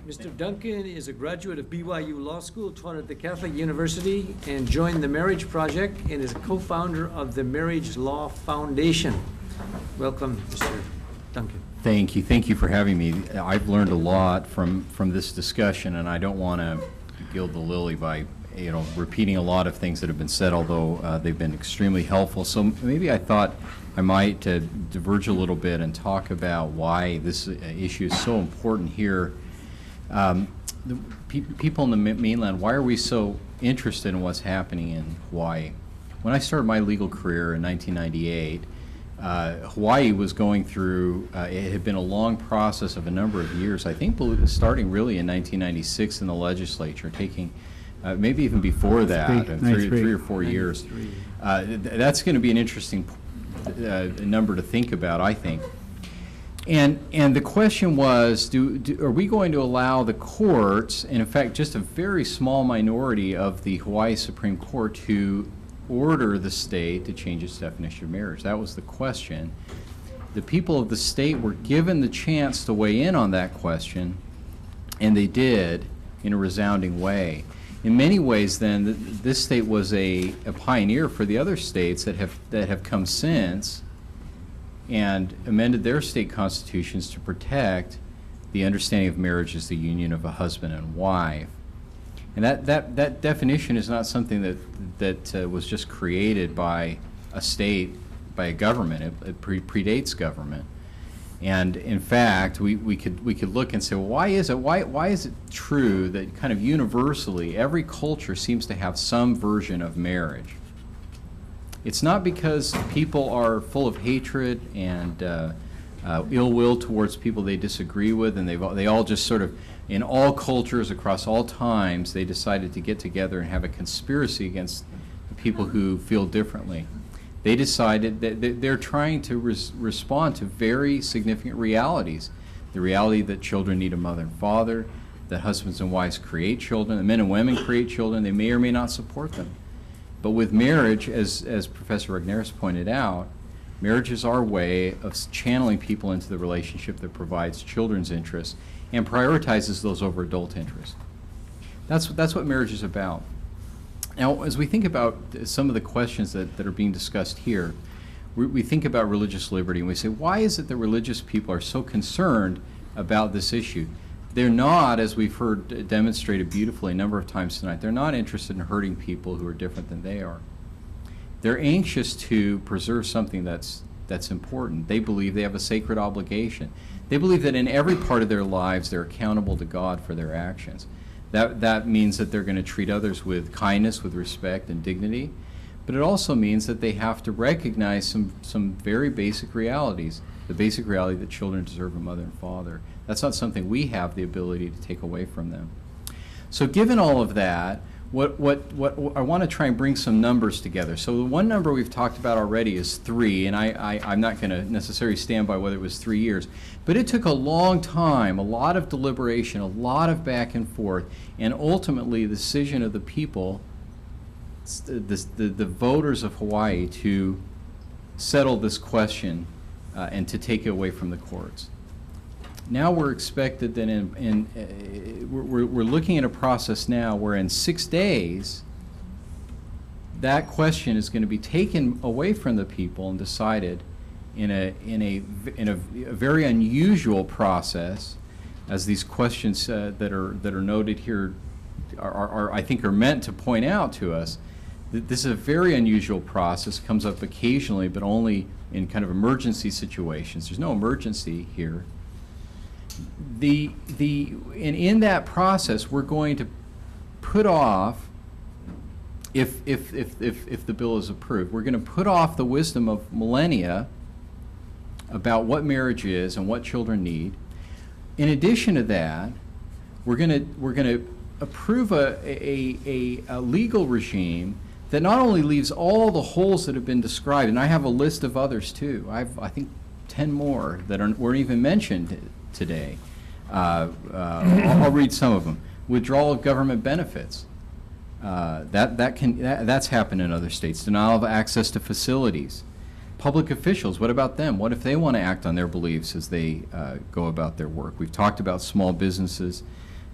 Mr. Duncan is a graduate of BYU Law School, taught at the Catholic University, and joined the Marriage Project and is a co-founder of the Marriage Law Foundation. Welcome, Mr. Duncan. Thank you. Thank you for having me. I've learned a lot from this discussion, and I don't want to gild the lily by repeating a lot of things that have been said, although they've been extremely helpful. So maybe I thought I might diverge a little bit and talk about why this issue is so important here. The people in the mainland, why are we so interested in what's happening in Hawaii? When I started my legal career in 1998, Hawaii was going through, it had been a long process of a number of years, I think starting really in 1996 in the legislature, taking maybe even before that, three or four years. That's going to be an interesting number to think about, I think. And the question was, are we going to allow the courts, and in fact just a very small minority of the Hawaii Supreme Court, to order the state to change its definition of marriage? That was the question. The people of the state were given the chance to weigh in on that question, and they did in a resounding way. In many ways, then, this state was a pioneer for the other states that have come since and amended their state constitutions to protect the understanding of marriage as the union of a husband and wife. And that definition is not something that was just created by a state, by a government. It predates government. And in fact, we could look and say, well, why is it true that kind of universally every culture seems to have some version of marriage? It's not because people are full of hatred and ill will towards people they disagree with, and they all just sort of, in all cultures across all times, they decided to get together and have a conspiracy against the people who feel differently. They decided that they're trying to respond to very significant realities. The reality that children need a mother and father, that husbands and wives create children, that men and women create children, they may or may not support them. But with marriage, as Professor Regnerus pointed out, marriage is our way of channeling people into the relationship that provides children's interests and prioritizes those over adult interests. That's what marriage is about. Now, as we think about some of the questions that are being discussed here, we think about religious liberty, and we say, why is it that religious people are so concerned about this issue? They're not, as we've heard demonstrated beautifully a number of times tonight, they're not interested in hurting people who are different than they are. They're anxious to preserve something that's important. They believe they have a sacred obligation. They believe that in every part of their lives they're accountable to God for their actions. That means that they're going to treat others with kindness, with respect and dignity, but it also means that they have to recognize some very basic realities. The basic reality that children deserve a mother and father. That's not something we have the ability to take away from them. So given all of that, what I want to try and bring some numbers together. So the one number we've talked about already is 3, and I'm not going to necessarily stand by whether it was 3 years, but it took a long time, a lot of deliberation, a lot of back and forth, and ultimately the decision of the people, the voters of Hawaii, to settle this question and to take it away from the courts. Now we're expected that we're looking at a process now where in 6 days that question is going to be taken away from the people and decided in a very unusual process, as these questions that are noted here are I think are meant to point out to us that this is a very unusual process. Comes up occasionally, but only in kind of emergency situations. There's no emergency here. And in that process, we're going to put off, if the bill is approved, we're going to put off the wisdom of millennia about what marriage is and what children need. In addition to that, we're going to approve a legal regime that not only leaves all the holes that have been described, and I have a list of others too. I think 10 more that weren't even mentioned today. I'll read some of them. Withdrawal of government benefits. That's happened in other states. Denial of access to facilities. Public officials, what about them? What if they want to act on their beliefs as they go about their work? We've talked about small businesses.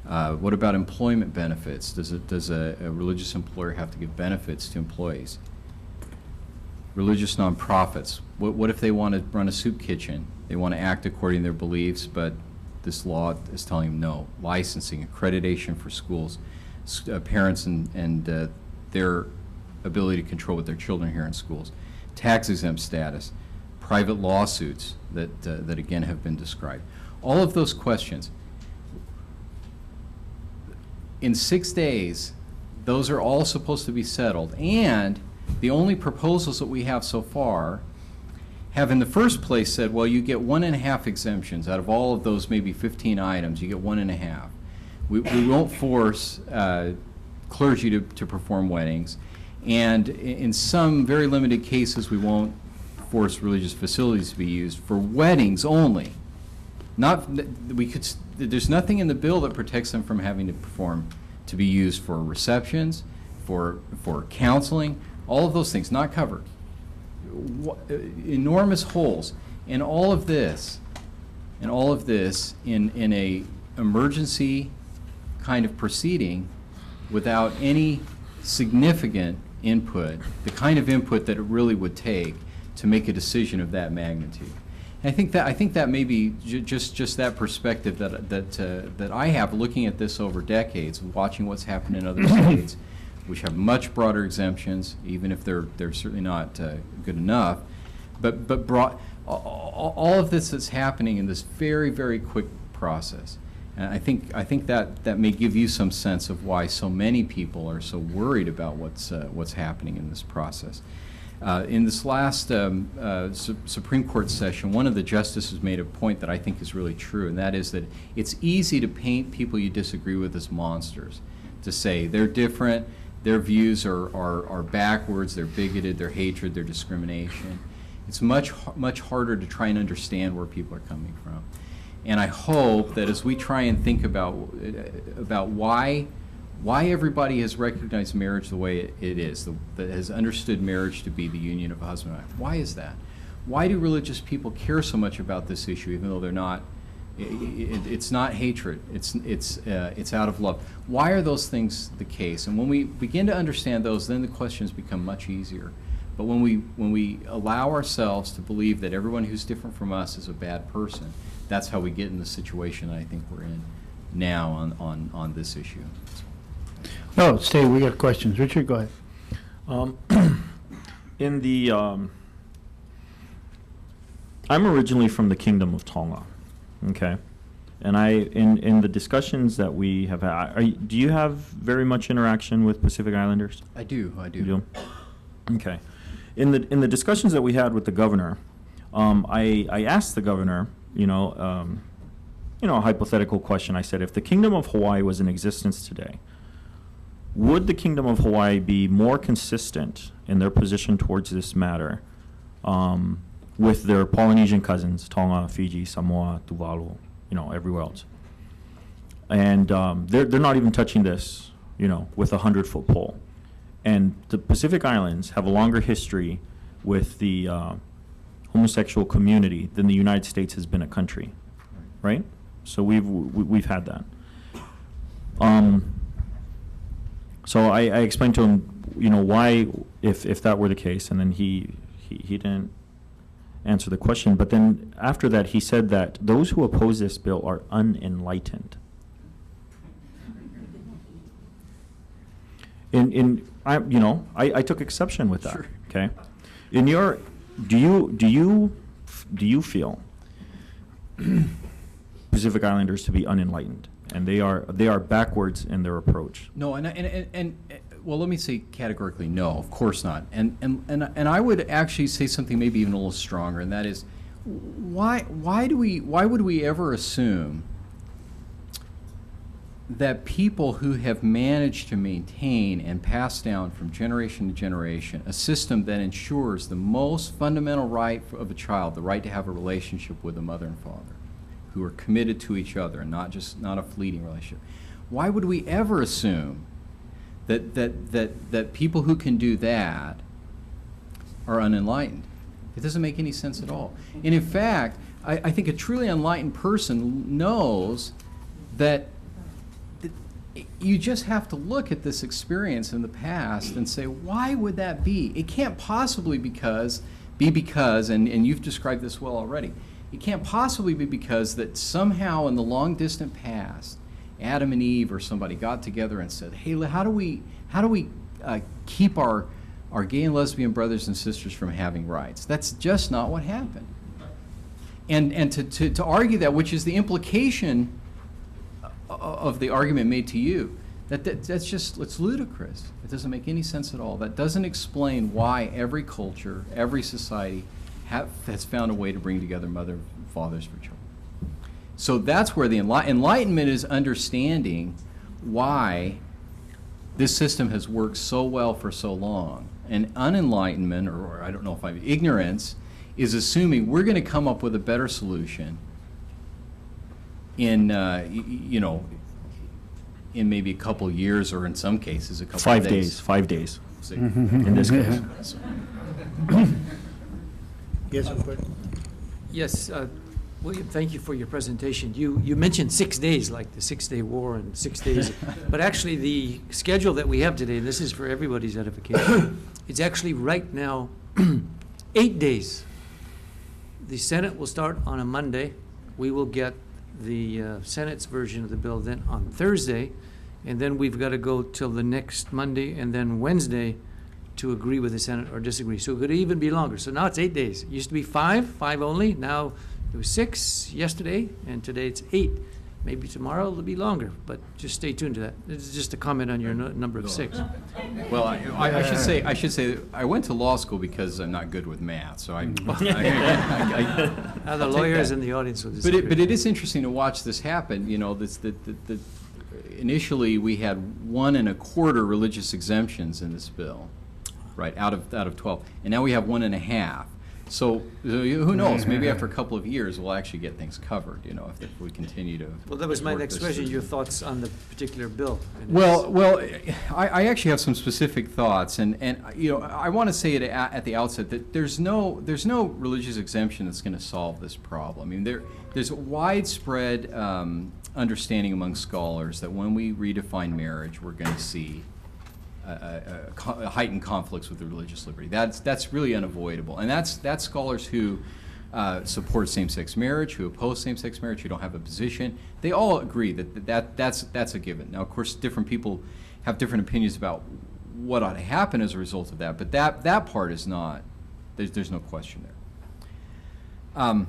What about employment benefits? Does a religious employer have to give benefits to employees? Religious nonprofits. What if they want to run a soup kitchen? They want to act according to their beliefs, but this law is telling them no. Licensing, accreditation for schools, parents and their ability to control with their children here in schools. Tax exempt status, private lawsuits that again have been described. All of those questions. In 6 days, those are all supposed to be settled, and the only proposals that we have so far have in the first place said, well, you get 1.5 exemptions. Out of all of those maybe 15 items, you get 1.5. We won't force clergy to perform weddings, and in some very limited cases, we won't force religious facilities to be used for weddings only. There's nothing in the bill that protects them from having to be used for receptions, for counseling, all of those things, not covered. Enormous holes in all of this, in a emergency kind of proceeding without any significant input, the kind of input that it really would take to make a decision of that magnitude. And I think that may be just that perspective that I have looking at this over decades, watching what's happened in other states, which have much broader exemptions, even if they're certainly not good enough. But all of this is happening in this very, very quick process. And I think that may give you some sense of why so many people are so worried about what's happening in this process. In this last Supreme Court session, one of the justices made a point that I think is really true, and that is that it's easy to paint people you disagree with as monsters, to say they're different, their views are backwards, they're bigoted, they're hatred, they're discrimination. It's much harder to try and understand where people are coming from. And I hope that as we try and think about why everybody has recognized marriage the way it is, that has understood marriage to be the union of a husband and wife. Why is that? Why do religious people care so much about this issue, even though they're not? It's not hatred. It's out of love. Why are those things the case? And when we begin to understand those, then the questions become much easier. But when we allow ourselves to believe that everyone who's different from us is a bad person, that's how we get in the situation that I think we're in now on this issue. No, stay. We got questions. Richard, go ahead. In the, I'm originally from the Kingdom of Tonga, okay, and in the discussions that we have had, do you have very much interaction with Pacific Islanders? I do. You do? Okay. In the discussions that we had with the governor, I asked the governor, a hypothetical question. I said, if the Kingdom of Hawaii was in existence today, would the Kingdom of Hawaii be more consistent in their position towards this matter with their Polynesian cousins, Tonga, Fiji, Samoa, Tuvalu, everywhere else? And they're not even touching this, with a 100-foot pole. And the Pacific Islands have a longer history with the homosexual community than the United States has been a country, right? So we've had that. So I explained to him, why, if that were the case, and then he didn't answer the question. But then after that, he said that those who oppose this bill are unenlightened. I took exception with that. Sure. Okay. Do you feel Pacific Islanders to be unenlightened, and they are backwards in their approach? No, and well, let me say categorically no, of course not. And I would actually say something maybe even a little stronger, and that is, why would we ever assume that people who have managed to maintain and pass down from generation to generation a system that ensures the most fundamental right of a child, the right to have a relationship with a mother and father, who are committed to each other and not a fleeting relationship, why would we ever assume that people who can do that are unenlightened? It doesn't make any sense at all. And in fact, I think a truly enlightened person knows that you just have to look at this experience in the past and say, why would that be? It can't possibly be because, and you've described this well already, it can't possibly be because that somehow in the long distant past, Adam and Eve or somebody got together and said, hey, how do we keep our gay and lesbian brothers and sisters from having rights? That's just not what happened. And to argue that, which is the implication of the argument made to you, that's just, it's ludicrous. It doesn't make any sense at all. That doesn't explain why every culture, every society has found a way to bring together mother and fathers for children. So that's where the Enlightenment is understanding why this system has worked so well for so long. And unenlightenment, or I don't know if ignorance, is assuming we're going to come up with a better solution in, in maybe a couple years, or in some cases a couple of 5 days. days, 5 days, So- in this case. Yes, Albert? Yes, William, thank you for your presentation. You mentioned 6 days, like the 6-day war and 6 days. But actually, the schedule that we have today, and this is for everybody's edification, it's actually right now 8 days. The Senate will start on a Monday. We will get the Senate's version of the bill then on Thursday. And then we've got to go till the next Monday and then Wednesday to agree with the Senate or disagree. So it could even be longer. So now it's 8 days. It used to be five only. Now it was 6 yesterday, and today it's 8. Maybe tomorrow it'll be longer, but just stay tuned to that. It's just a comment on your number of 6. Well, I should say I went to law school because I'm not good with math, so I The I'll take lawyers that. in the audience will But disagree. it is interesting to watch this happen. You know, initially we had 1 1/4 religious exemptions in this bill, right, out of 12, and now we have 1 1/2. So who knows? Maybe after a couple of years we'll actually get things covered. You know, if we continue to. Well, that was my work next this question, through. your thoughts on the particular bill. And Well, I actually have some specific thoughts, and I want to say it at the outset that there's no religious exemption that's going to solve this problem. I mean, there's a widespread understanding among scholars that when we redefine marriage, we're going to see heightened conflicts with the religious liberty. That's really unavoidable, and that's scholars who support same-sex marriage, who oppose same-sex marriage, who don't have a position. They all agree that's a given. Now, of course, different people have different opinions about what ought to happen as a result of that, but that part is not. There's no question there.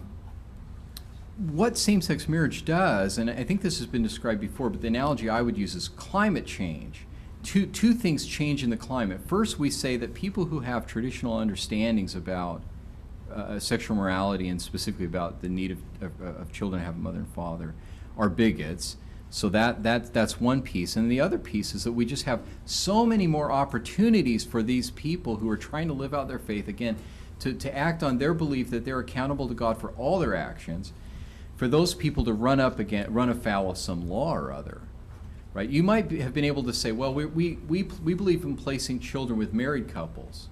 What same-sex marriage does, and I think this has been described before, but the analogy I would use is climate change. Two things change in the climate. First, we say that people who have traditional understandings about sexual morality, and specifically about the need of children to have a mother and father, are bigots. So that's one piece. And the other piece is that we just have so many more opportunities for these people who are trying to live out their faith, again, to act on their belief that they're accountable to God for all their actions, for those people to run afoul of some law or other. Right? You might have been able to say, well, we believe in placing children with married couples,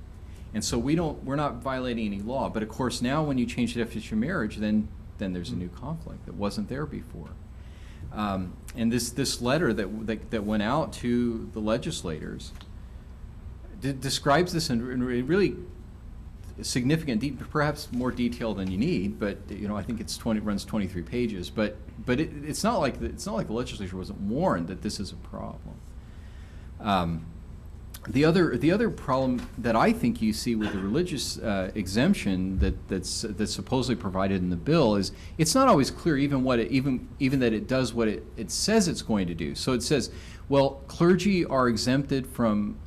and so we're not violating any law. But of course, now when you change the definition of marriage, then there's a new conflict that wasn't there before. And this letter that went out to the legislators describes this in really significant, perhaps more detail than you need, but I think runs 23 pages. But it's not like the legislature wasn't warned that this is a problem. The other problem that I think you see with the religious exemption that's supposedly provided in the bill is it's not always clear even that it does what it says it's going to do. So it says, well, clergy are exempted from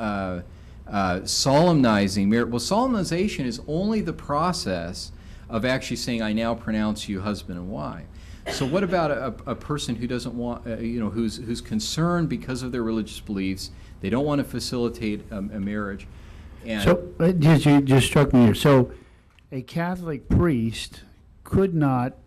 solemnizing marriage. Well, solemnization is only the process of actually saying, I now pronounce you husband and wife. So what about a person who doesn't want, who's concerned because of their religious beliefs, they don't want to facilitate a marriage? And So, you just struck me here. So, a Catholic priest could not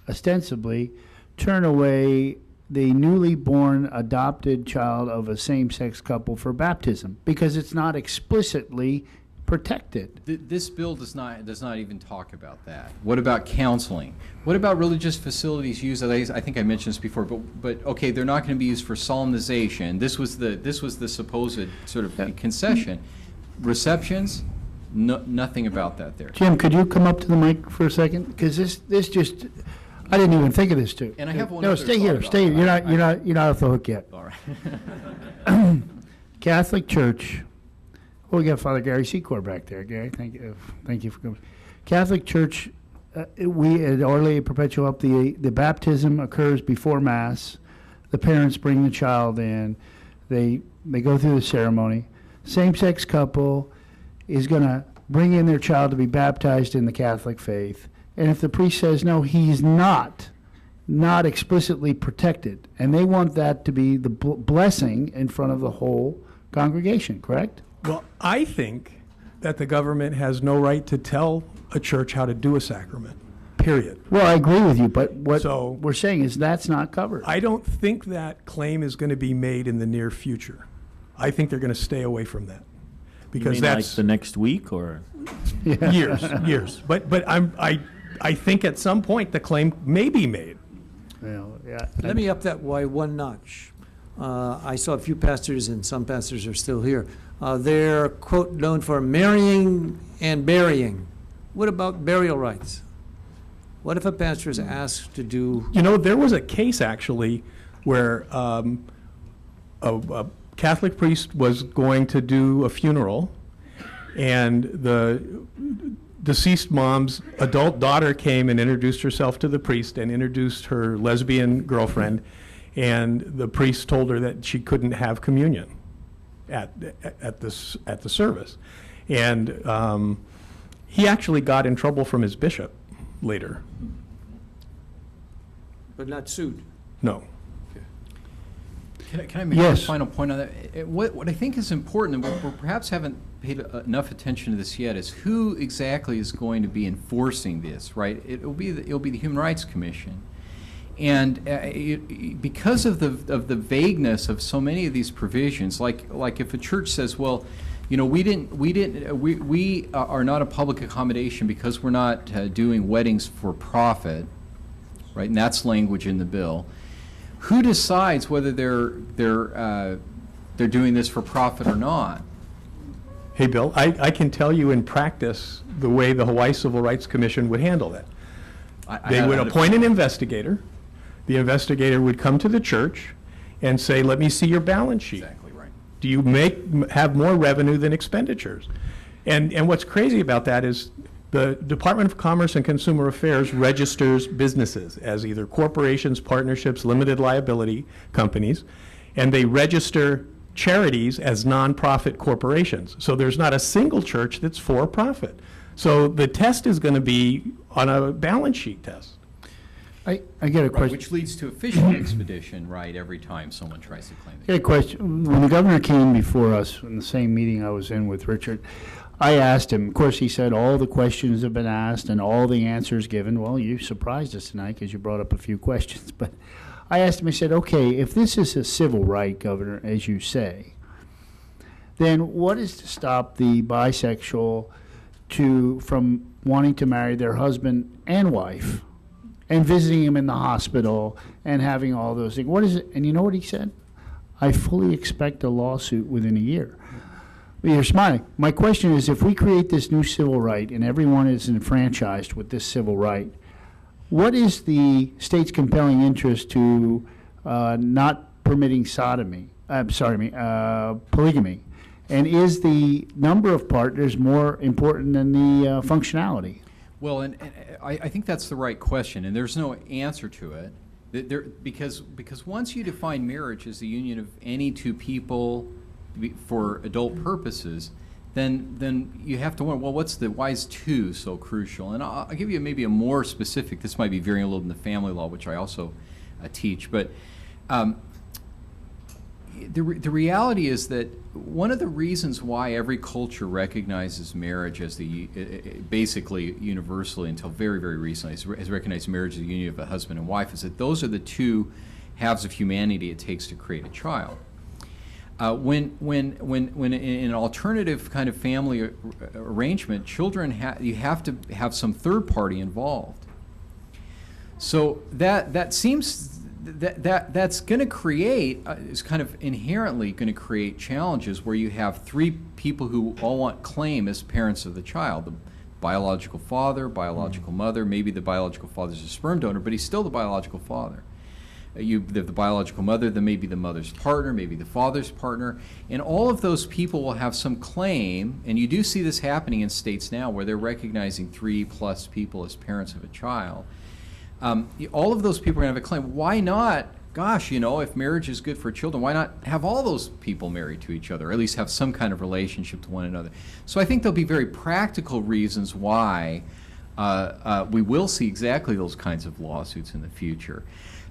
ostensibly turn away the newly born adopted child of a same-sex couple for baptism because it's not explicitly protected. This bill does not even talk about that. What about counseling? What about religious facilities used? I think I mentioned this before, but okay, they're not going to be used for solemnization. This was the supposed sort of concession. Receptions, nothing about that there. Jim, could you come up to the mic for a second? Because this just, I didn't even think of this too. And I have one No, other stay here, thought stay here. about You're not off the hook yet. All right. Catholic Church. Oh, we got Father Gary Secor back there. Gary, thank you for coming. Catholic Church, we at Our Lady Perpetual Help, the baptism occurs before Mass. The parents bring the child in. They go through the ceremony. Same-sex couple is going to bring in their child to be baptized in the Catholic faith. And if the priest says, no, he's not explicitly protected, and they want that to be the blessing in front of the whole congregation, correct? Well, I think that the government has no right to tell a church how to do a sacrament, period. Well, I agree with you, but what So- we're saying is that's not covered. I don't think that claim is going to be made in the near future. I think they're going to stay away from that. You Because mean like that's the next week, or? years. But I think at some point the claim may be made. Well, yeah. Let me up that one notch. I saw a few pastors, and some pastors are still here. They're, quote, known for marrying and burying. What about burial rites? What if a pastor is asked to do, You know, there was a case actually where a Catholic priest was going to do a funeral, and the deceased mom's adult daughter came and introduced herself to the priest and introduced her lesbian girlfriend, and the priest told her that she couldn't have communion at the service. And he actually got in trouble from his bishop later. but not sued? No. Can I make Yes. a final point on that? What I think is important, and we perhaps haven't paid enough attention to this yet, is who exactly is going to be enforcing this, right? It'll be the Human Rights Commission. And because of the vagueness of so many of these provisions, like if a church says, well, you know, we are not a public accommodation because we're not doing weddings for profit, right? And that's language in the bill. Who decides whether they're doing this for profit or not? Hey, Bill, I can tell you in practice the way the Hawaii Civil Rights Commission would handle that. They would appoint an investigator. The investigator would come to the church and say, let me see your balance sheet. Exactly right. Do you have more revenue than expenditures? And what's crazy about that is the Department of Commerce and Consumer Affairs registers businesses as either corporations, partnerships, limited liability companies, and they register charities as nonprofit corporations. So there's not a single church that's for profit. So the test is going to be on a balance sheet test. I get a Right, question. which leads to a fishing expedition, right, every time someone tries to claim I get a question. When the governor came before us in the same meeting I was in with Richard, I asked him, of course, he said all the questions have been asked and all the answers given. Well, you surprised us tonight because you brought up a few questions. But I asked him, I said, okay, if this is a civil right, Governor, as you say, then what is to stop the bisexual from wanting to marry their husband and wife and visiting him in the hospital and having all those things? What is it? And you know what he said? I fully expect a lawsuit within a year. You're smiling. My question is, if we create this new civil right and everyone is enfranchised with this civil right, what is the state's compelling interest to not permitting polygamy? And is the number of partners more important than the functionality? Well, and I think that's the right question, and there's no answer to it. Because once you define marriage as the union of any two people for adult purposes, then you have to wonder, well, why is two so crucial? And I'll give you maybe a more specific, this might be varying a little in the family law, which I also teach, but the reality is that one of the reasons why every culture recognizes marriage as basically universally until very, very recently has recognized marriage as the union of a husband and wife is that those are the two halves of humanity it takes to create a child. When in an alternative kind of family arrangement, you have to have some third party involved. So that's going to create is kind of inherently going to create challenges where you have three people who all want claim as parents of the child: the biological father, biological mother. Maybe the biological father's a sperm donor, but he's still the biological father. The biological mother, then maybe the mother's partner, maybe the father's partner, and all of those people will have some claim, and you do see this happening in states now where they're recognizing 3+ people as parents of a child. All of those people are going to have a claim. Why not, gosh, if marriage is good for children, why not have all those people married to each other, or at least have some kind of relationship to one another? So I think there'll be very practical reasons why we will see exactly those kinds of lawsuits in the future.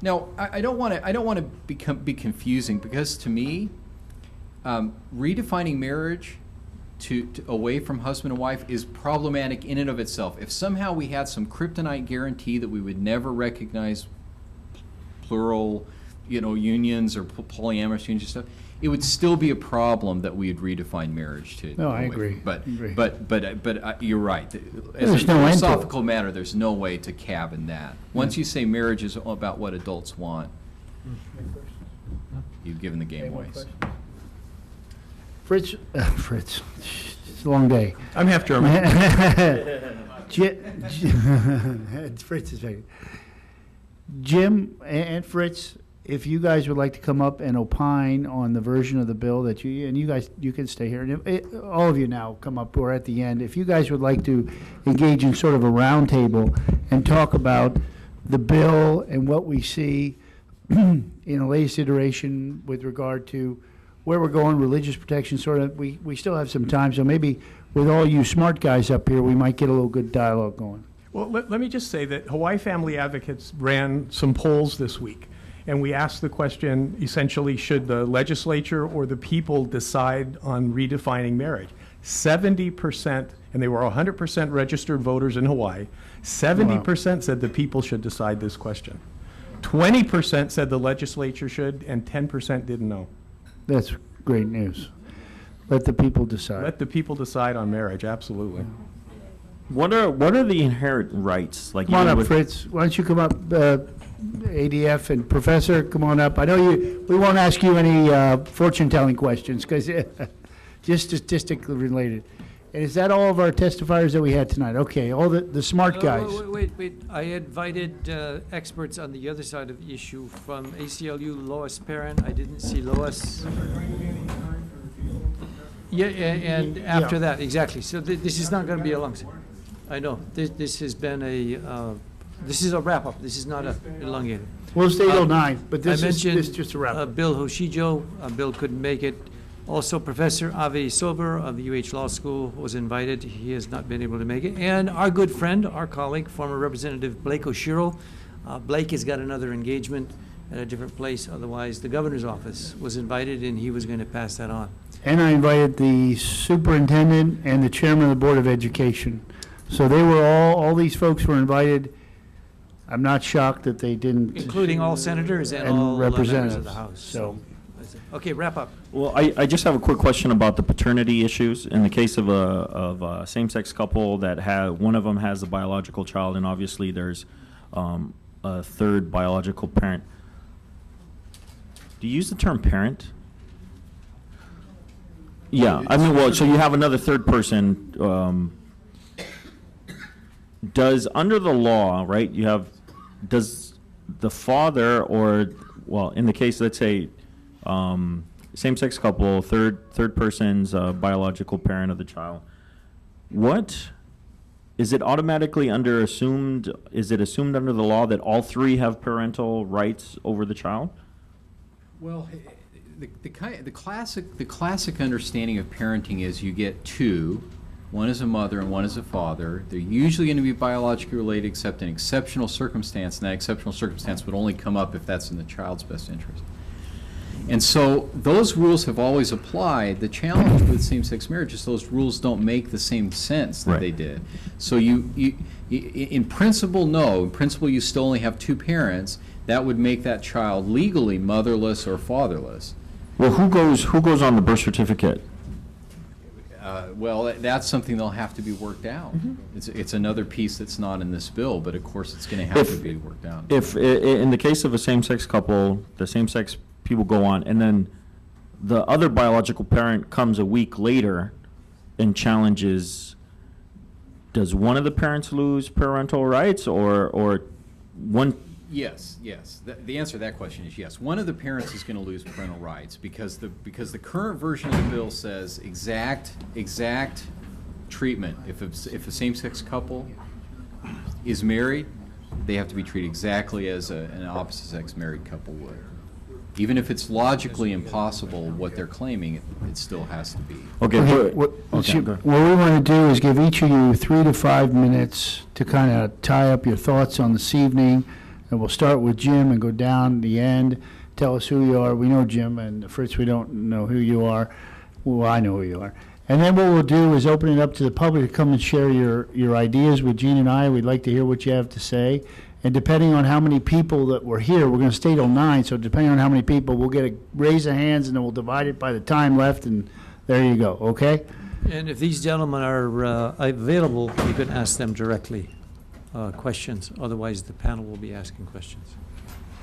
Now, I don't want to be confusing, because to me, redefining marriage to away from husband and wife is problematic in and of itself. If somehow we had some kryptonite guarantee that we would never recognize plural, unions or polyamorous unions and stuff, it would still be a problem that we would redefine marriage to. No, I agree. But you're right. As There's a no end to it. philosophical matter, there's no way to cabin that. Once you say marriage is all about what adults want, you've given the game away. Fritz, it's a long day. I'm half German. Fritz is right. Jim and Fritz, if you guys would like to come up and opine on the version of the bill that you guys, you can stay here. And all of you now come up, or at the end. If you guys would like to engage in sort of a roundtable and talk about the bill and what we see in the latest iteration with regard to where we're going, religious protection, sort of, we still have some time. So maybe with all you smart guys up here, we might get a little good dialogue going. Well, let me just say that Hawaii Family Advocates ran some polls this week, and we asked the question, essentially, should the legislature or the people decide on redefining marriage? 70%, and they were 100% registered voters in Hawaii, 70% said the people should decide this question. 20% said the legislature should, and 10% didn't know. That's great news. Let the people decide. Let the people decide on marriage, absolutely. What are the inherent rights? Like, Come on even up, with- Fritz. Why don't you come up, ADF and Professor, come on up. I know we won't ask you any fortune-telling questions, because just statistically related. And is that all of our testifiers that we had tonight? Okay, all the smart guys. Wait. I invited experts on the other side of the issue from ACLU, Lois Perrin. I didn't see Lois. Yeah, and after that, exactly. So this is not going to be a long. I know. This has been this is a wrap-up. This is not a elongated. We'll stay till 9, but this I is mentioned just a wrap. Bill Hoshijo. Bill couldn't make it. Also, Professor Ave Sober of the UH Law School was invited. He has not been able to make it. And our good friend, our colleague, former Representative Blake Oshiro. Blake has got another engagement at a different place. Otherwise, the governor's office was invited, and he was going to pass that on. And I invited the superintendent and the chairman of the Board of Education. So they were all these folks were invited. I'm not shocked that they didn't. Including all senators and And all members representatives, of the House. so. Okay, wrap up. Well, I just have a quick question about the paternity issues. In the case of a same-sex couple that one of them has a biological child, and obviously there's a third biological parent. Do you use the term parent? Yeah, I mean, well, so you have another third person. Does, under the law, right, does the father or, well, in the case, let's say, same-sex couple, third person's biological parent of the child, is it automatically is it assumed under the law that all three have parental rights over the child? Well, the classic understanding of parenting is you get two. One is a mother and one is a father. They're usually going to be biologically related except in exceptional circumstance, and that exceptional circumstance would only come up if that's in the child's best interest. And so those rules have always applied. The challenge with same-sex marriage is those rules don't make the same sense that they did. So you in principle, no. In principle, you still only have two parents. That would make that child legally motherless or fatherless. Well, who goes on the birth certificate? Well, that's something that'll have to be worked out. It's another piece that's not in this bill, but of course it's going to have to be worked out. If, in the case of a same-sex couple, the same-sex people go on, and then the other biological parent comes a week later and challenges, does one of the parents lose parental rights, or one? Yes, yes. The answer to that question is yes. One of the parents is going to lose parental rights because the current version of the bill says exact treatment. If a same-sex couple is married, they have to be treated exactly as an opposite-sex married couple would. Even if it's logically impossible what they're claiming, it still has to be. Okay. What Okay, what go ahead. we want to do is give each of you 3 to 5 minutes to kind of tie up your thoughts on this evening. And we'll start with Jim and go down the end. Tell us who you are. We know Jim, and Fritz, we don't know who you are. Well, I know who you are. And then what we'll do is open it up to the public to come and share your ideas with Gene and I. We'd like to hear what you have to say. And depending on how many people that were here, we're going to stay till 9, so depending on how many people, we'll get a raise of hands, and then we'll divide it by the time left, and there you go, okay? And if these gentlemen are available, you can ask them directly questions. Otherwise, the panel will be asking questions.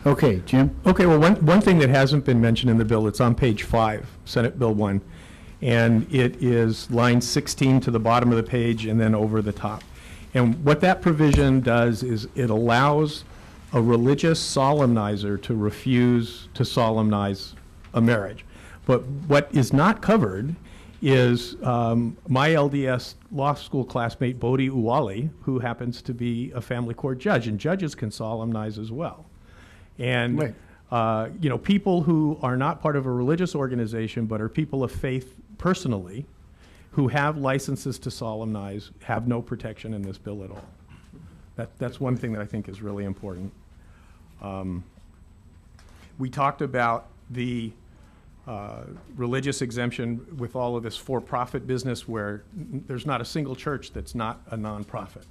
Okay, Jim? Okay, well, one thing that hasn't been mentioned in the bill, it's on page 5, Senate Bill 1, and it is line 16 to the bottom of the page and then over the top. And what that provision does is it allows a religious solemnizer to refuse to solemnize a marriage. But what is not covered is my LDS law school classmate, Bodhi Uwali, who happens to be a family court judge, and judges can solemnize as well. And, Right. People who are not part of a religious organization but are people of faith personally, who have licenses to solemnize, have no protection in this bill at all. That's one thing that I think is really important. We talked about the religious exemption with all of this for-profit business where there's not a single church that's not a nonprofit.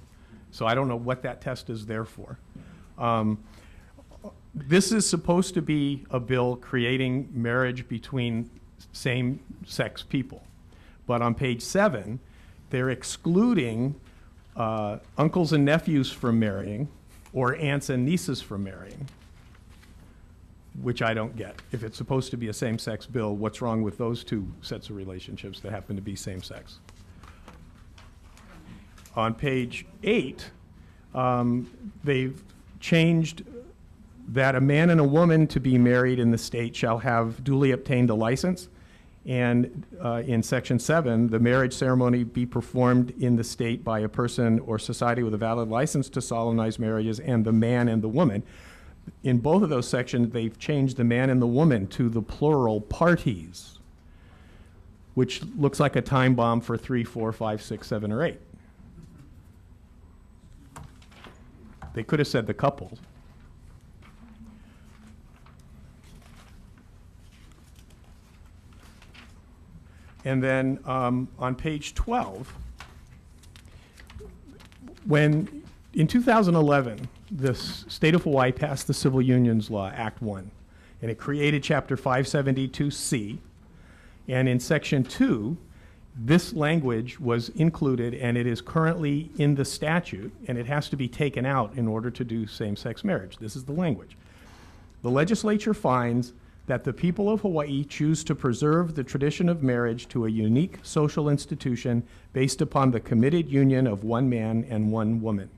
So I don't know what that test is there for. This is supposed to be a bill creating marriage between same-sex people. But on page 7, they're excluding uncles and nephews from marrying or aunts and nieces from marrying, which I don't get. If it's supposed to be a same-sex bill, what's wrong with those two sets of relationships that happen to be same-sex? On page 8, they've changed that a man and a woman to be married in the state shall have duly obtained a license. And in section 7, the marriage ceremony be performed in the state by a person or society with a valid license to solemnize marriages, and the man and the woman. In both of those sections, they've changed the man and the woman to the plural parties, which looks like a time bomb for 3, 4, 5, 6, 7, or 8. They could have said the couple. And then on page 12, when in 2011, the state of Hawaii passed the Civil Unions Law, Act 1, and it created Chapter 572C. And in Section 2, this language was included, and it is currently in the statute, and it has to be taken out in order to do same-sex marriage. This is the language. The legislature finds that the people of Hawaii choose to preserve the tradition of marriage to a unique social institution based upon the committed union of one man and one woman.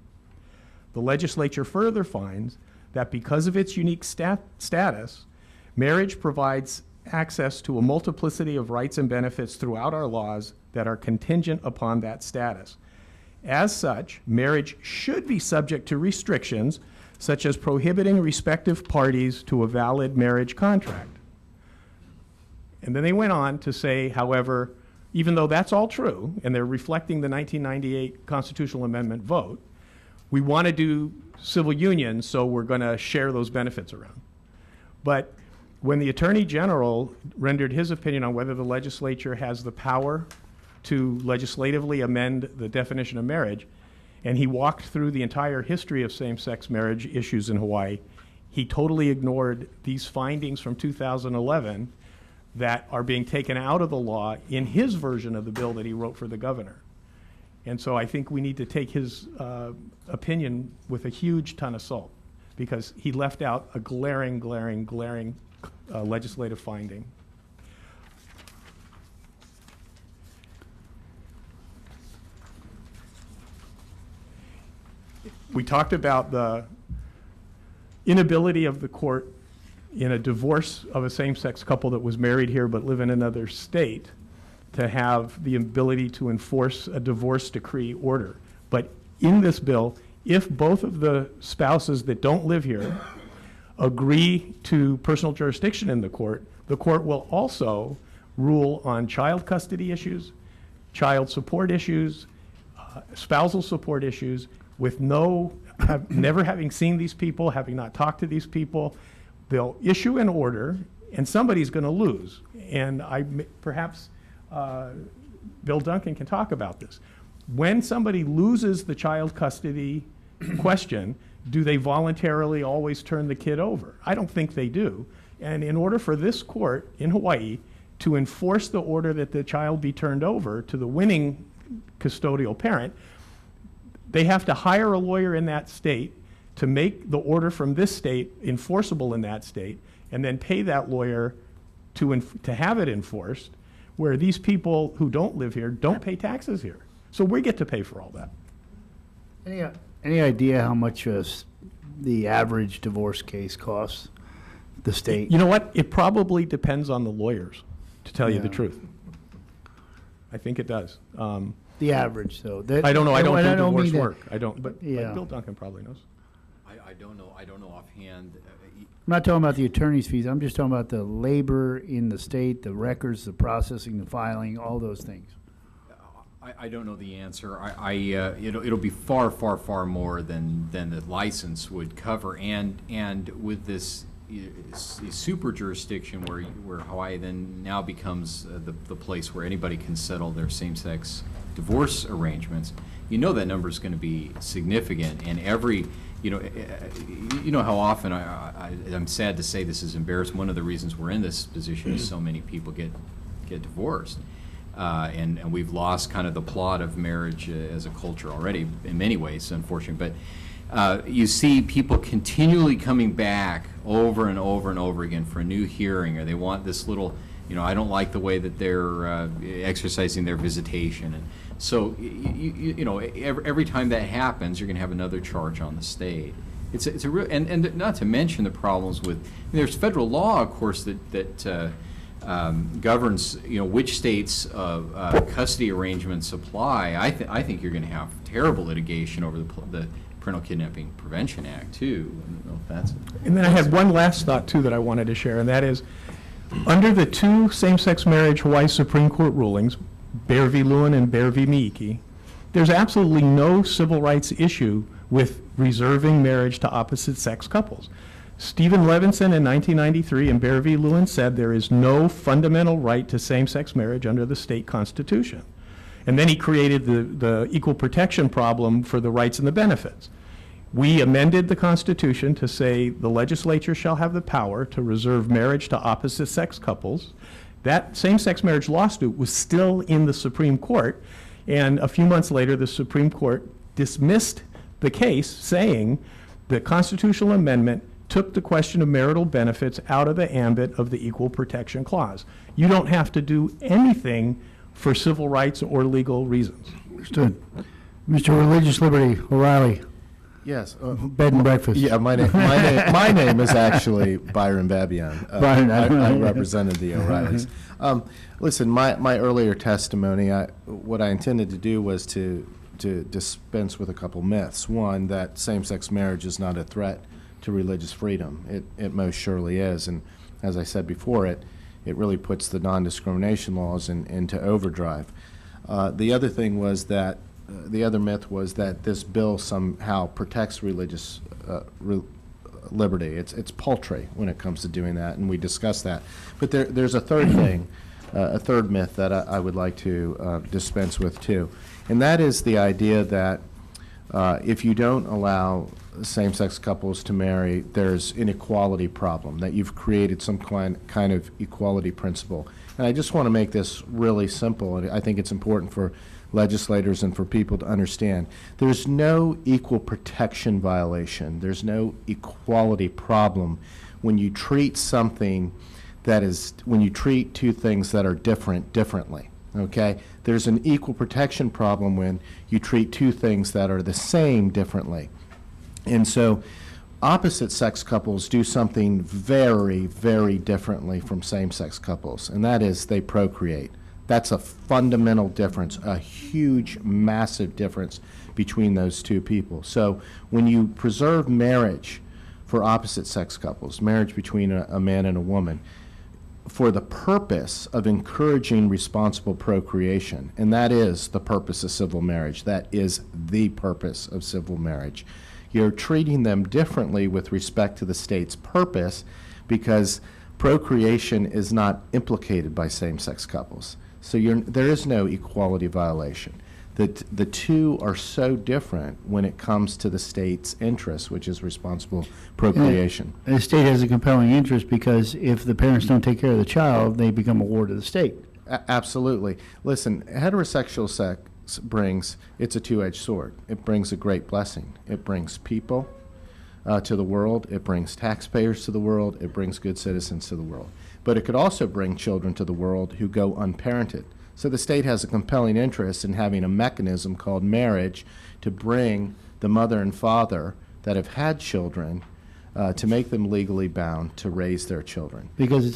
The legislature further finds that because of its unique status, marriage provides access to a multiplicity of rights and benefits throughout our laws that are contingent upon that status. As such, marriage should be subject to restrictions such as prohibiting respective parties to a valid marriage contract. And then they went on to say, however, even though that's all true, and they're reflecting the 1998 constitutional amendment vote, we want to do civil unions, so we're going to share those benefits around. But when the Attorney General rendered his opinion on whether the legislature has the power to legislatively amend the definition of marriage, and he walked through the entire history of same-sex marriage issues in Hawaii, he totally ignored these findings from 2011 that are being taken out of the law in his version of the bill that he wrote for the governor. And so I think we need to take his opinion with a huge ton of salt, because he left out a glaring legislative finding. We talked about the inability of the court in a divorce of a same-sex couple that was married here but live in another state to have the ability to enforce a divorce decree order. But in this bill, if both of the spouses that don't live here agree to personal jurisdiction in the court will also rule on child custody issues, child support issues, spousal support issues, with never having seen these people, having not talked to these people. They'll issue an order, and somebody's going to lose. And perhaps Bill Duncan can talk about this. When somebody loses the child custody question, do they voluntarily always turn the kid over? I don't think they do. And in order for this court in Hawaii to enforce the order that the child be turned over to the winning custodial parent, they have to hire a lawyer in that state to make the order from this state enforceable in that state, and then pay that lawyer to have it enforced, where these people who don't live here don't pay taxes here. So we get to pay for all that. Any idea how much the average divorce case costs the state? You know what? It probably depends on the lawyers, to tell you the Yeah. truth. I think it does. The average, though. I don't know. I don't do mean divorce that- work. I don't. But Yeah. Bill Duncan probably knows. I don't know. I don't know offhand. I'm not talking about the attorney's fees. I'm just talking about the labor in the state, the records, the processing, the filing, all those things. I don't know the answer. It'll be far, far, far more than the license would cover, and with this super jurisdiction where Hawaii then now becomes the place where anybody can settle their same-sex divorce arrangements, that number is going to be significant. And every, how often I'm sad to say this is embarrassing. One of the reasons we're in this position is so many people get divorced. And we've lost kind of the plot of marriage as a culture already in many ways, unfortunately. But you see people continually coming back over and over and over again for a new hearing, or they want this little, I don't like the way that they're exercising their visitation. And so, every time that happens, you're going to have another charge on the state. It's a real, and not to mention the problems with, there's federal law, of course, that governs which states custody arrangements apply. I think you're going to have terrible litigation over the Parental Kidnapping Prevention Act too. I don't know if that's. And then I had one last thought too that I wanted to share, and that is, under the two same-sex marriage Hawaii Supreme Court rulings, Bear v. Lewin and Bear v. Miki, there's absolutely no civil rights issue with reserving marriage to opposite-sex couples. Stephen Levinson in 1993 in Bear v. Lewin said there is no fundamental right to same-sex marriage under the state constitution. And then he created the equal protection problem for the rights and the benefits. We amended the Constitution to say the legislature shall have the power to reserve marriage to opposite-sex couples. That same-sex marriage lawsuit was still in the Supreme Court, and a few months later the Supreme Court dismissed the case, saying the constitutional amendment took the question of marital benefits out of the ambit of the Equal Protection Clause. You don't have to do anything for civil rights or legal reasons. Understood. Mr. Religious Liberty O'Reilly, Yes. bed and breakfast. Yeah, my name is actually Byron Babian. Byron, I represented the O'Reillys. Listen, my earlier testimony, what I intended to do was to dispense with a couple myths. One, that same-sex marriage is not a threat to religious freedom. It most surely is, and as I said before, it really puts the non-discrimination laws into overdrive. The other thing was that the other myth was that this bill somehow protects religious liberty. It's paltry when it comes to doing that, and we discussed that. But there's a third thing, a third myth that I would like to dispense with too, and that is the idea that If you don't allow same-sex couples to marry, there's an equality problem, that you've created some kind of equality principle. And I just want to make this really simple, and I think it's important for legislators and for people to understand. There's no equal protection violation. There's no equality problem when you treat when you treat two things that are different differently. Okay? There's an equal protection problem when you treat two things that are the same differently. And so opposite sex couples do something very, very differently from same-sex couples, and that is they procreate. That's a fundamental difference, a huge, massive difference between those two people. So when you preserve marriage for opposite sex couples, marriage between a man and a woman, for the purpose of encouraging responsible procreation, and that is the purpose of civil marriage. That is the purpose of civil marriage. You're treating them differently with respect to the state's purpose because procreation is not implicated by same-sex couples. So there is no equality violation. The two are so different when it comes to the state's interest, which is responsible procreation. And the state has a compelling interest because if the parents don't take care of the child, they become a ward of the state. Absolutely. Listen, heterosexual sex it's a two-edged sword. It brings a great blessing. It brings people to the world. It brings taxpayers to the world. It brings good citizens to the world. But it could also bring children to the world who go unparented. So the state has a compelling interest in having a mechanism called marriage to bring the mother and father that have had children to make them legally bound to raise their children. Because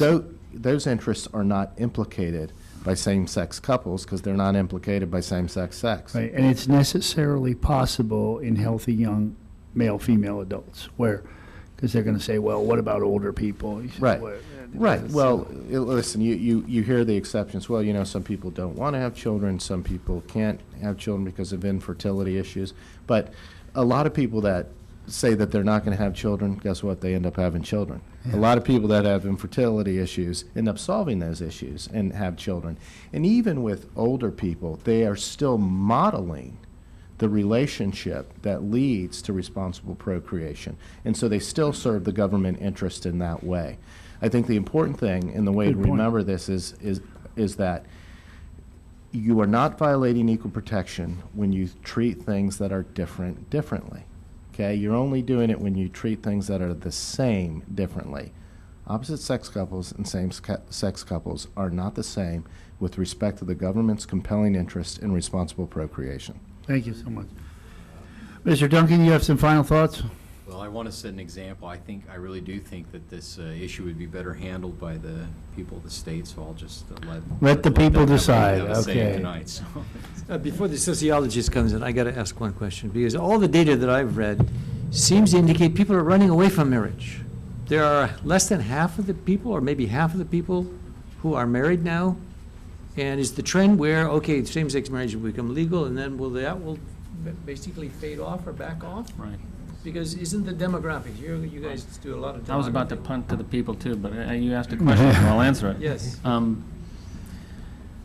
those interests are not implicated by same-sex couples because they're not implicated by same-sex sex. Right, and it's necessarily possible in healthy young male-female adults because they're going to say, well, what about older people? You say, Right. "Well, Right. Well, listen, you hear the exceptions. Well, some people don't want to have children. Some people can't have children because of infertility issues. But a lot of people that say that they're not going to have children, guess what? They end up having children. A lot of people that have infertility issues end up solving those issues and have children. And even with older people, they are still modeling the relationship that leads to responsible procreation. And so they still serve the government interest in that way. I think the important thing and the way Good to point. remember this is that you are not violating equal protection when you treat things that are different differently. Okay? You're only doing it when you treat things that are the same differently. Opposite sex couples and same-sex couples are not the same with respect to the government's compelling interest in responsible procreation. Thank you so much. Mr. Duncan, you have some final thoughts? Well, I want to set an example. I really do think that this issue would be better handled by the people of the state, so I'll just Let the people them decide, have a say okay. tonight. So. Before the sociologist comes in, I got to ask one question, because all the data that I've read seems to indicate people are running away from marriage. There are less than half of the people, or maybe half of the people, who are married now. And is the trend where, okay, same-sex marriage will become legal, and then that will basically fade off or back off? Right. Because isn't the demographics, you guys do a lot of demographics. I was about to punt to the people too, but you asked a question, so I'll answer it. Yes.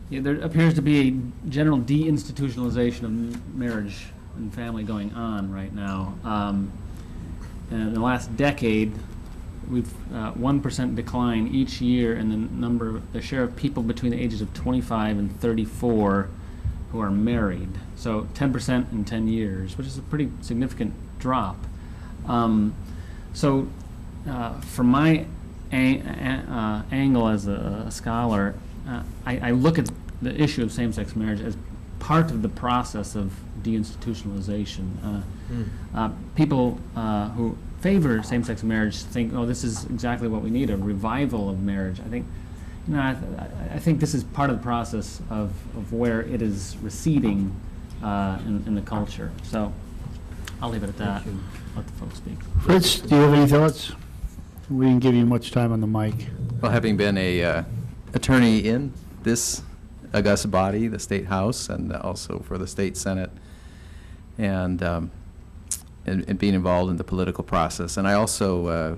Yeah, there appears to be a general deinstitutionalization of marriage and family going on right now. In the last decade, we've 1% decline each year in the share of people between the ages of 25 and 34 who are married. So 10% in 10 years, which is a pretty significant drop. From my angle as a scholar, I look at the issue of same-sex marriage as part of the process of deinstitutionalization. People who favor same-sex marriage think, oh, this is exactly what we need, a revival of marriage. I think, I think this is part of the process of where it is receding in the culture. So I'll leave it at that and let the folks speak. Fritz, do you have any thoughts? We didn't give you much time on the mic. Well, having been a attorney in this august body, the State House, and also for the State Senate, and being involved in the political process, and I also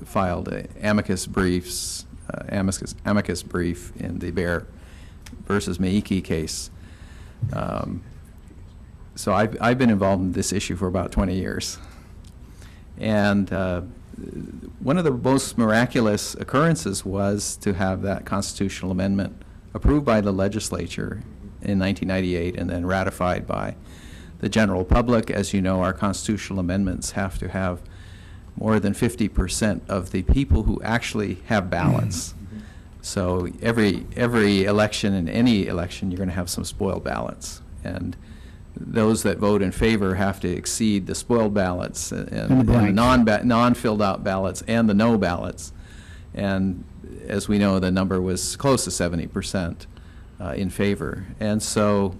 filed amicus brief in the Bear versus Meiki case. so I've been involved in this issue for about 20 years. And one of the most miraculous occurrences was to have that constitutional amendment approved by the legislature in 1998 and then ratified by the general public. As you know, our constitutional amendments have to have more than 50% of the people who actually have ballots. So every election, in any election, you're going to have some spoiled ballots. And those that vote in favor have to exceed the spoiled ballots and the non-filled out ballots and the no ballots. And as we know, the number was close to 70% in favor. And so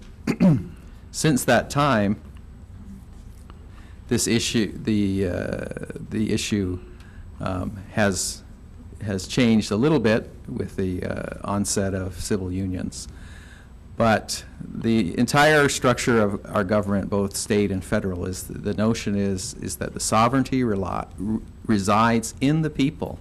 since that time, this issue, the issue has changed a little bit with the onset of civil unions. But the entire structure of our government, both state and federal, is the notion is that the sovereignty resides in the people,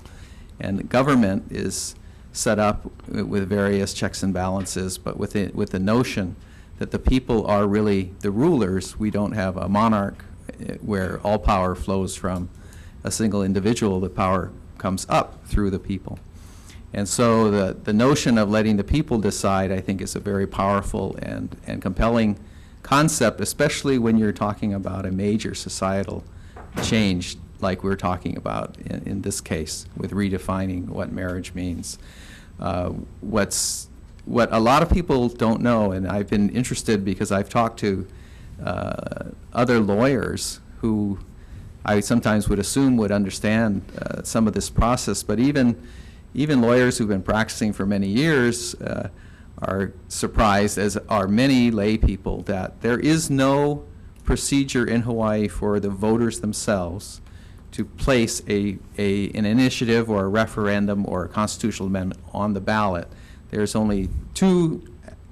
and the government is set up with various checks and balances, but with the notion that the people are really the rulers. We don't have a monarch where all power flows from a single individual. The power comes up through the people. And so the notion of letting the people decide, I think, is a very powerful and compelling concept, especially when you're talking about a major societal change like we're talking about in this case with redefining what marriage means. What a lot of people don't know, and I've been interested because I've talked to other lawyers who I sometimes would assume would understand some of this process, but even lawyers who've been practicing for many years are surprised, as are many lay people, that there is no procedure in Hawaii for the voters themselves to place an initiative or a referendum or a constitutional amendment on the ballot. There's only two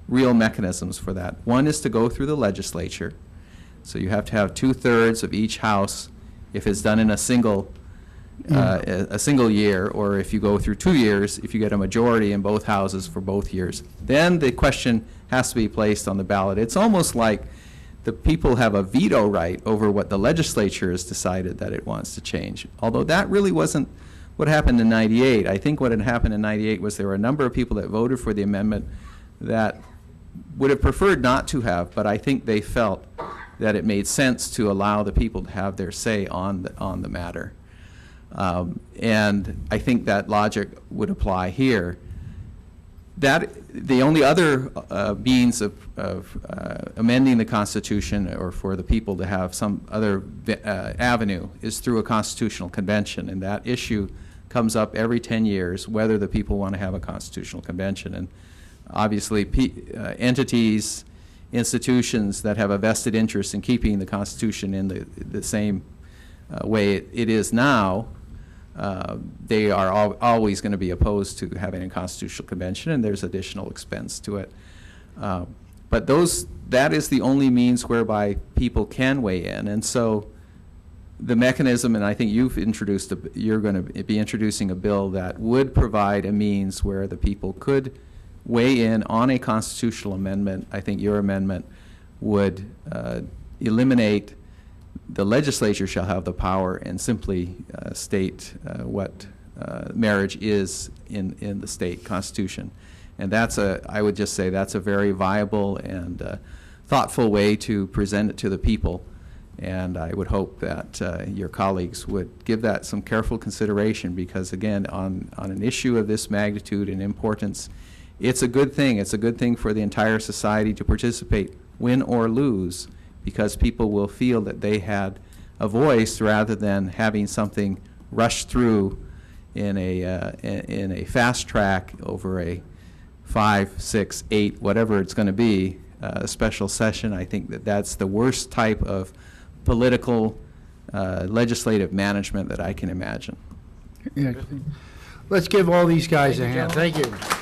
real mechanisms for that. One is to go through the legislature. So you have to have 2/3 of each house if it's done in a single year, or if you go through 2 years, if you get a majority in both houses for both years. Then the question has to be placed on the ballot. It's almost like the people have a veto right over what the legislature has decided that it wants to change. Although that really wasn't what happened in '98. I think what had happened in '98 was there were a number of people that voted for the amendment that would have preferred not to have, but I think they felt that it made sense to allow the people to have their say on the matter. And I think that logic would apply here. That the only other means of amending the Constitution, or for the people to have some other avenue, is through a constitutional convention, and that issue comes up every 10 years, whether the people want to have a constitutional convention. And obviously entities, institutions that have a vested interest in keeping the Constitution in the same way it is now, they are always going to be opposed to having a constitutional convention, and there's additional expense to it. But that is the only means whereby people can weigh in. And so the mechanism, and I think you're going to be introducing a bill that would provide a means where the people could weigh in on a constitutional amendment. I think your amendment would eliminate the legislature shall have the power and simply state what marriage is in the state constitution. And I would just say that's a very viable and thoughtful way to present it to the people. And I would hope that your colleagues would give that some careful consideration, because again, on an issue of this magnitude and importance, it's a good thing. It's a good thing for the entire society to participate, win or lose, because people will feel that they had a voice rather than having something rushed through in a fast track over a 5, 6, 8, whatever it's going to be, a special session. I think that's the worst type of political legislative management that I can imagine. Yeah. Let's give all these guys a Thank you, hand. Thank you.